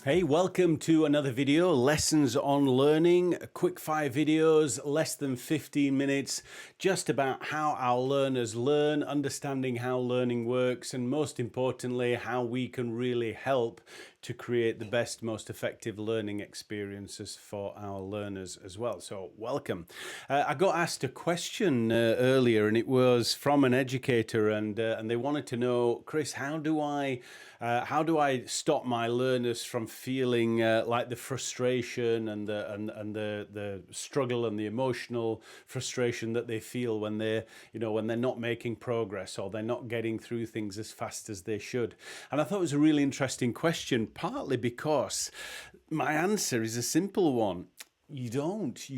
Hey, welcome to another video, Lessons on Learning, quick fire videos, less than 15 minutes, just about how our learners learn, understanding how learning works, and most importantly, how we can really help to create the best, most effective learning experiences for our learners as well. So welcome. I got asked a question earlier, and it was from an educator, and they wanted to know, Chris, how do I stop my learners from feeling like the frustration and the struggle and the emotional frustration that they feel when they're not making progress or they're not getting through things as fast as they should? And I thought it was a really interesting question, partly because my answer is a simple one. You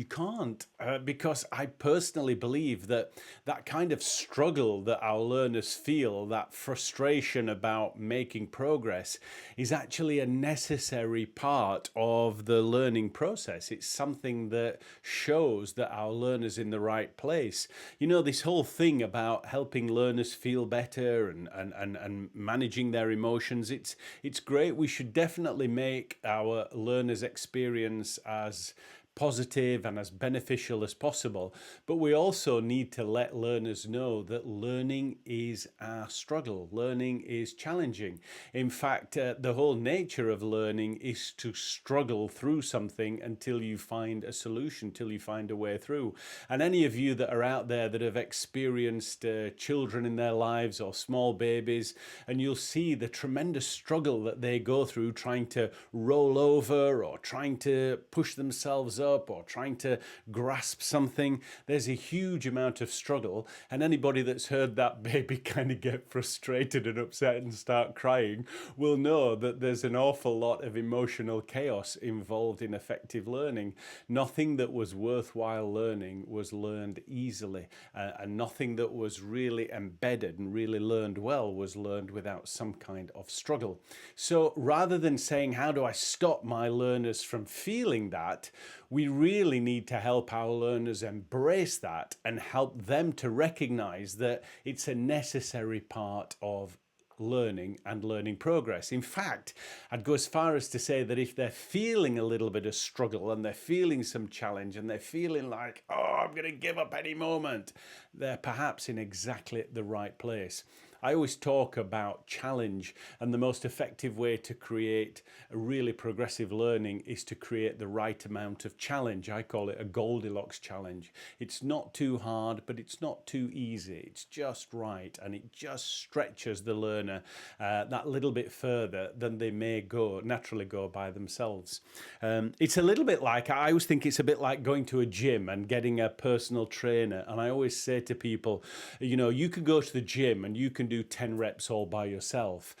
can't, because I personally believe that that kind of struggle that our learners feel, that frustration about making progress, is actually a necessary part of the learning process. It's something that shows that our learners in the right place. You know, this whole thing about helping learners feel better and managing their emotions, it's great. We should definitely make our learners' experience as positive and as beneficial as possible. But we also need to let learners know that learning is a struggle. Learning is challenging. In fact, the whole nature of learning is to struggle through something until you find a solution, till you find a way through. And any of you that are out there that have experienced children in their lives or small babies, and you'll see the tremendous struggle that they go through trying to roll over or trying to push themselves up or trying to grasp something. There's a huge amount of struggle, and anybody that's heard that baby kind of get frustrated and upset and start crying will know that there's an awful lot of emotional chaos involved in effective learning. Nothing that was worthwhile learning was learned easily, and nothing that was really embedded and really learned well was learned without some kind of struggle. So rather than saying, how do I stop my learners from feeling that, we really need to help our learners embrace that and help them to recognize that it's a necessary part of learning and learning progress. In fact, I'd go as far as to say that if they're feeling a little bit of struggle and they're feeling some challenge and they're feeling like, oh, I'm going to give up any moment, they're perhaps in exactly the right place. I always talk about challenge, and the most effective way to create a really progressive learning is to create the right amount of challenge. I call it a Goldilocks challenge. It's not too hard, but it's not too easy. It's just right, and it just stretches the learner that little bit further than they may naturally go by themselves. It's a little bit like, I always think it's a bit like going to a gym and getting a personal trainer. And I always say to people, you could go to the gym and you can do 10 reps all by yourself.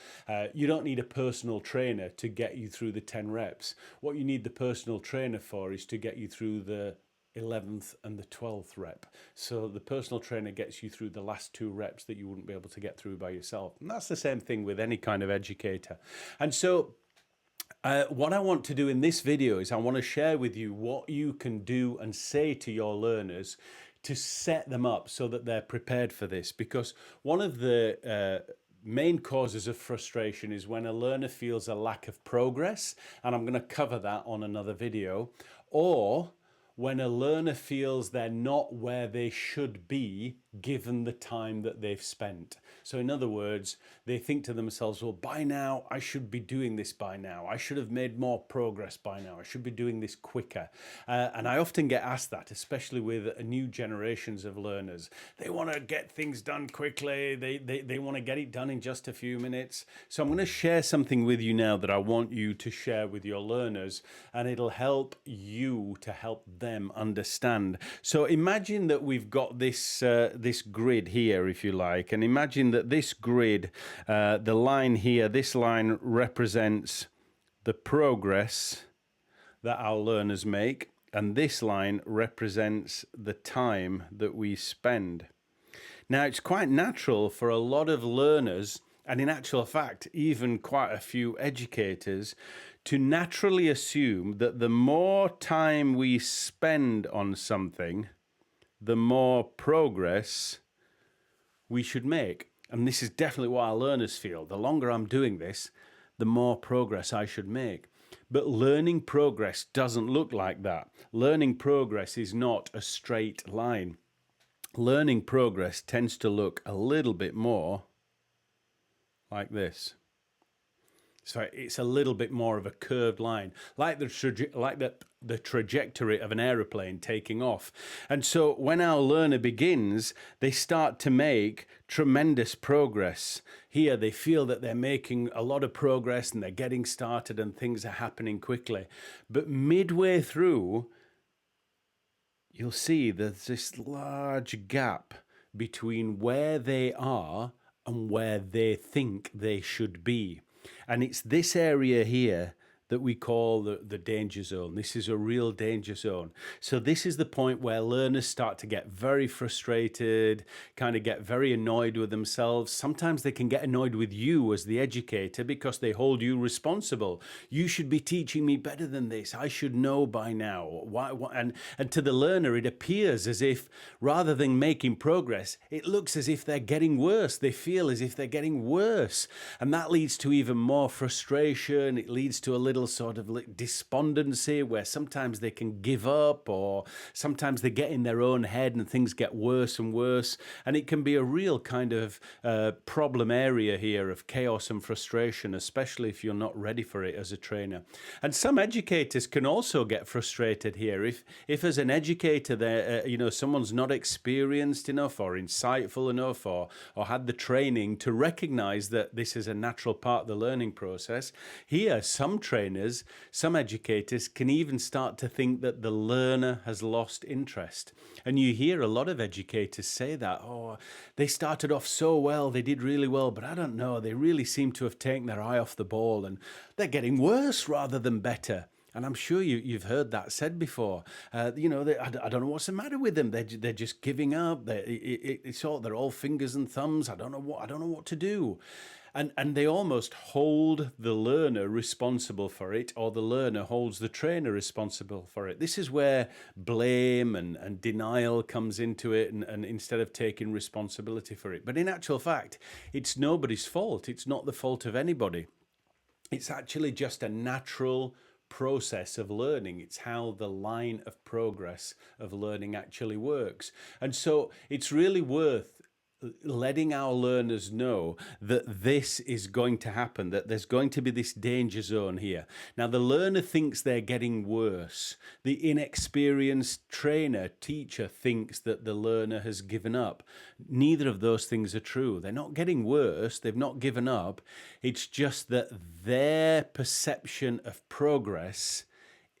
You don't need a personal trainer to get you through the 10 reps. What you need the personal trainer for is to get you through the 11th and the 12th rep. So the personal trainer gets you through the last 2 reps that you wouldn't be able to get through by yourself. And that's the same thing with any kind of educator. And so what I want to do in this video is I want to share with you what you can do and say to your learners to set them up so that they're prepared for this. Because one of the main causes of frustration is when a learner feels a lack of progress, and I'm going to cover that on another video, or when a learner feels they're not where they should be given the time that they've spent. So in other words, they think to themselves, well, by now, I should be doing this by now. I should have made more progress by now. I should be doing this quicker. And I often get asked that, especially with new generations of learners. They want to get things done quickly. They want to get it done in just a few minutes. So I'm going to share something with you now that I want you to share with your learners, and it'll help you to help them understand. So imagine that we've got this grid here, if you like, and imagine that this grid, the line here, this line represents the progress that our learners make, and this line represents the time that we spend. Now, it's quite natural for a lot of learners, and in actual fact, even quite a few educators, to naturally assume that the more time we spend on something, the more progress we should make. And this is definitely what our learners feel. The longer I'm doing this, the more progress I should make. But learning progress doesn't look like that. Learning progress is not a straight line. Learning progress tends to look a little bit more like this. So it's a little bit more of a curved line, like the trajectory of an aeroplane taking off. And so when our learner begins, they start to make tremendous progress. Here they feel that they're making a lot of progress and they're getting started and things are happening quickly. But midway through, you'll see there's this large gap between where they are and where they think they should be. And it's this area here that we call the danger zone. This is a real danger zone. So this is the point where learners start to get very frustrated, kind of get very annoyed with themselves. Sometimes they can get annoyed with you as the educator because they hold you responsible. You should be teaching me better than this. I should know by now. Why? And to the learner, it appears as if rather than making progress, it looks as if they're getting worse. They feel as if they're getting worse. And that leads to even more frustration. It leads to a little sort of despondency where sometimes they can give up, or sometimes they get in their own head and things get worse and worse. And it can be a real kind of problem area here of chaos and frustration, especially if you're not ready for it as a trainer. And some educators can also get frustrated here. If as an educator, someone's not experienced enough or insightful enough or had the training to recognize that this is a natural part of the learning process, here some trainers, some educators can even start to think that the learner has lost interest. And you hear a lot of educators say that, oh, they started off so well, they did really well, but I don't know, they really seem to have taken their eye off the ball and they're getting worse rather than better. And I'm sure you've heard that said before. I don't know what's the matter with them. They're just giving up. They're all fingers and thumbs. I don't know what to do. And they almost hold the learner responsible for it, or the learner holds the trainer responsible for it. This is where blame and denial comes into it, and instead of taking responsibility for it. But in actual fact, it's nobody's fault. It's not the fault of anybody. It's actually just a natural process of learning. It's how the line of progress of learning actually works. And so it's really worth letting our learners know that this is going to happen, that there's going to be this danger zone here. Now, the learner thinks they're getting worse. The inexperienced teacher thinks that the learner has given up. Neither of those things are true. They're not getting worse. They've not given up. It's just that their perception of progress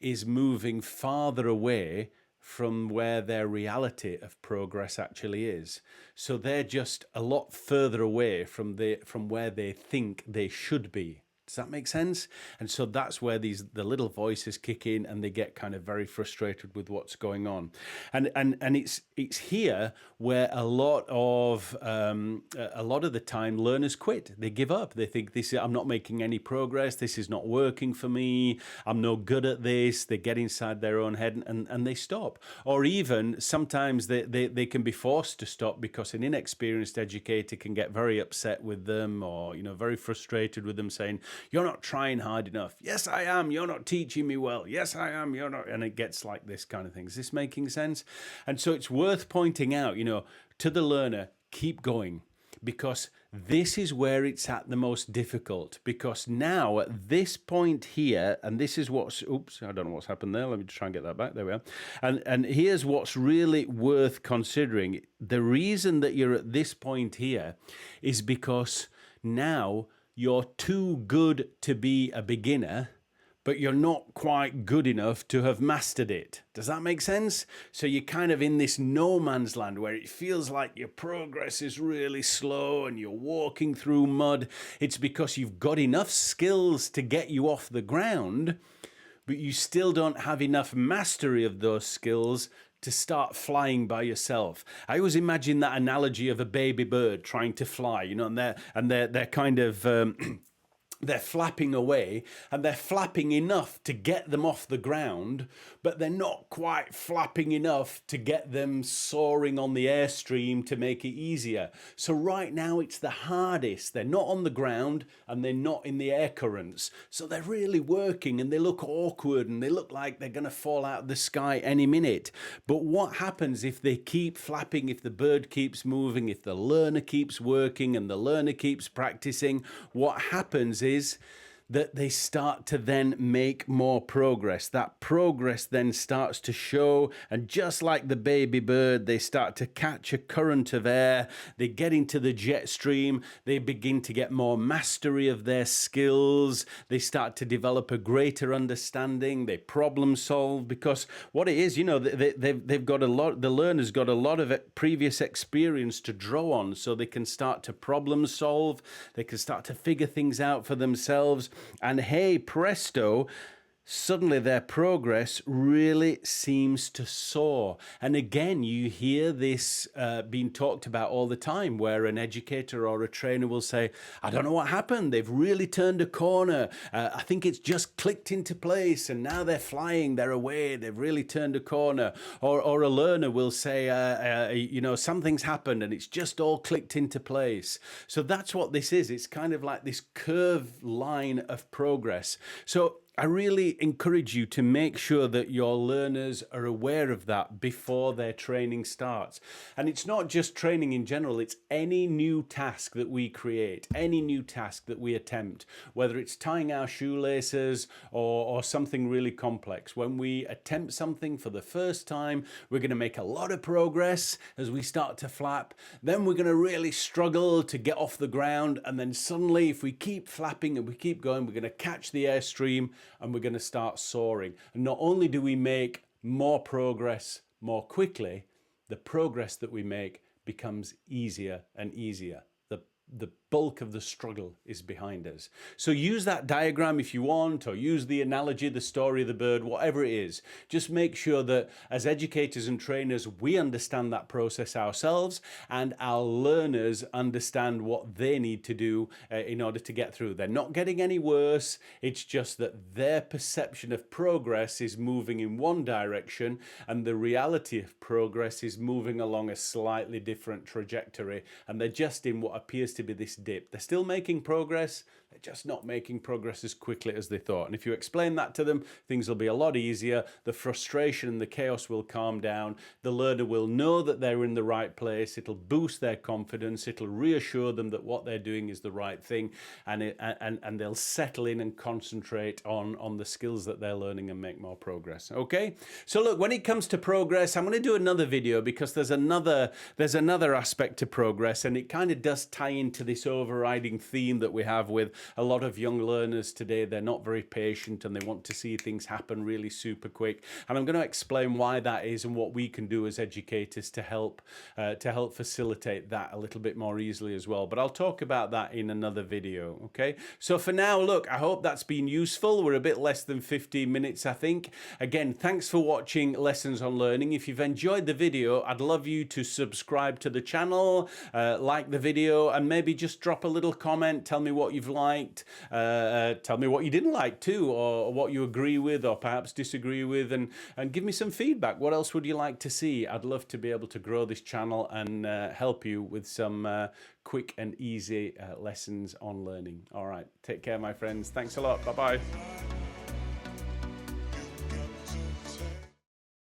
is moving farther away from where their reality of progress actually is. So they're just a lot further away from where they think they should be. Does that make sense? And so that's where the little voices kick in, and they get kind of very frustrated with what's going on. And it's here where a lot of the time learners quit. They give up. They think I'm not making any progress. This is not working for me. I'm no good at this. They get inside their own head and they stop. Or even sometimes they can be forced to stop because an inexperienced educator can get very upset with them, or very frustrated with them, saying, "You're not trying hard enough." "Yes, I am. You're not teaching me well." "Yes, I am. You're not." And it gets like this kind of thing. Is this making sense? And so it's worth pointing out, to the learner, keep going, because this is where it's at the most difficult. Because now at this point here, and this is what's, I don't know what's happened there. Let me try and get that back. There we are. And here's what's really worth considering. The reason that you're at this point here is because now you're too good to be a beginner, but you're not quite good enough to have mastered it. Does that make sense? So you're kind of in this no man's land where it feels like your progress is really slow and you're walking through mud. It's because you've got enough skills to get you off the ground, but you still don't have enough mastery of those skills to start flying by yourself. I always imagine that analogy of a baby bird trying to fly, and they're kind of they're flapping away, and they're flapping enough to get them off the ground, but they're not quite flapping enough to get them soaring on the airstream to make it easier. So right now it's the hardest. They're not on the ground and they're not in the air currents. So they're really working, and they look awkward, and they look like they're going to fall out of the sky any minute. But what happens if they keep flapping, if the bird keeps moving, if the learner keeps working and the learner keeps practicing? What happens is that they start to then make more progress. That progress then starts to show, and just like the baby bird, they start to catch a current of air, they get into the jet stream, they begin to get more mastery of their skills, they start to develop a greater understanding, they problem solve, because what it is, you know, they've got a lot, the learner's got a lot of previous experience to draw on, so they can start to problem solve, they can start to figure things out for themselves. And hey, presto, suddenly their progress really seems to soar. And again, you hear this being talked about all the time, where an educator or a trainer will say, I don't know what happened. They've really turned a corner. I think it's just clicked into place, and now they're flying, they're away. They've really turned a corner. Or a learner will say, you know, something's happened and it's just all clicked into place. So that's what this is. It's kind of like this curved line of progress. So I really encourage you to make sure that your learners are aware of that before their training starts. And it's not just training in general, it's any new task that we create, any new task that we attempt, whether it's tying our shoelaces or something really complex. When we attempt something for the first time, we're going to make a lot of progress as we start to flap. Then we're going to really struggle to get off the ground. And then suddenly, if we keep flapping and we keep going, we're going to catch the airstream and we're going to start soaring. And not only do we make more progress more quickly, the progress that we make becomes easier and easier. The bulk of the struggle is behind us. So use that diagram if you want, or use the analogy, the story of the bird, whatever it is. Just make sure that as educators and trainers, we understand that process ourselves, and our learners understand what they need to do in order to get through. They're not getting any worse. It's just that their perception of progress is moving in one direction, and the reality of progress is moving along a slightly different trajectory, and they're just in what appears to be this dip. They're still making progress, they're just not making progress as quickly as they thought. And if you explain that to them, things will be a lot easier. The frustration and the chaos will calm down. The learner will know that they're in the right place. It'll boost their confidence. It'll reassure them that what they're doing is the right thing, and they'll settle in and concentrate on the skills that they're learning and make more progress. Okay? So look, when it comes to progress, I'm going to do another video, because there's another aspect to progress, and it kind of does tie into this overriding theme that we have with a lot of young learners today. They're not very patient and they want to see things happen really super quick. And I'm going to explain why that is and what we can do as educators to help facilitate that a little bit more easily as well. But I'll talk about that in another video. Okay. So for now, look, I hope that's been useful. We're a bit less than 15 minutes, I think. Again, thanks for watching Lessons on Learning. If you've enjoyed the video, I'd love you to subscribe to the channel, like the video, and maybe just drop a little comment. Tell me what you've liked, tell me what you didn't like too, or what you agree with or perhaps disagree with, and give me some feedback. What else would you like to see? I'd love to be able to grow this channel and help you with some quick and easy lessons on learning. All right, take care, my friends. Thanks a lot. Bye-bye.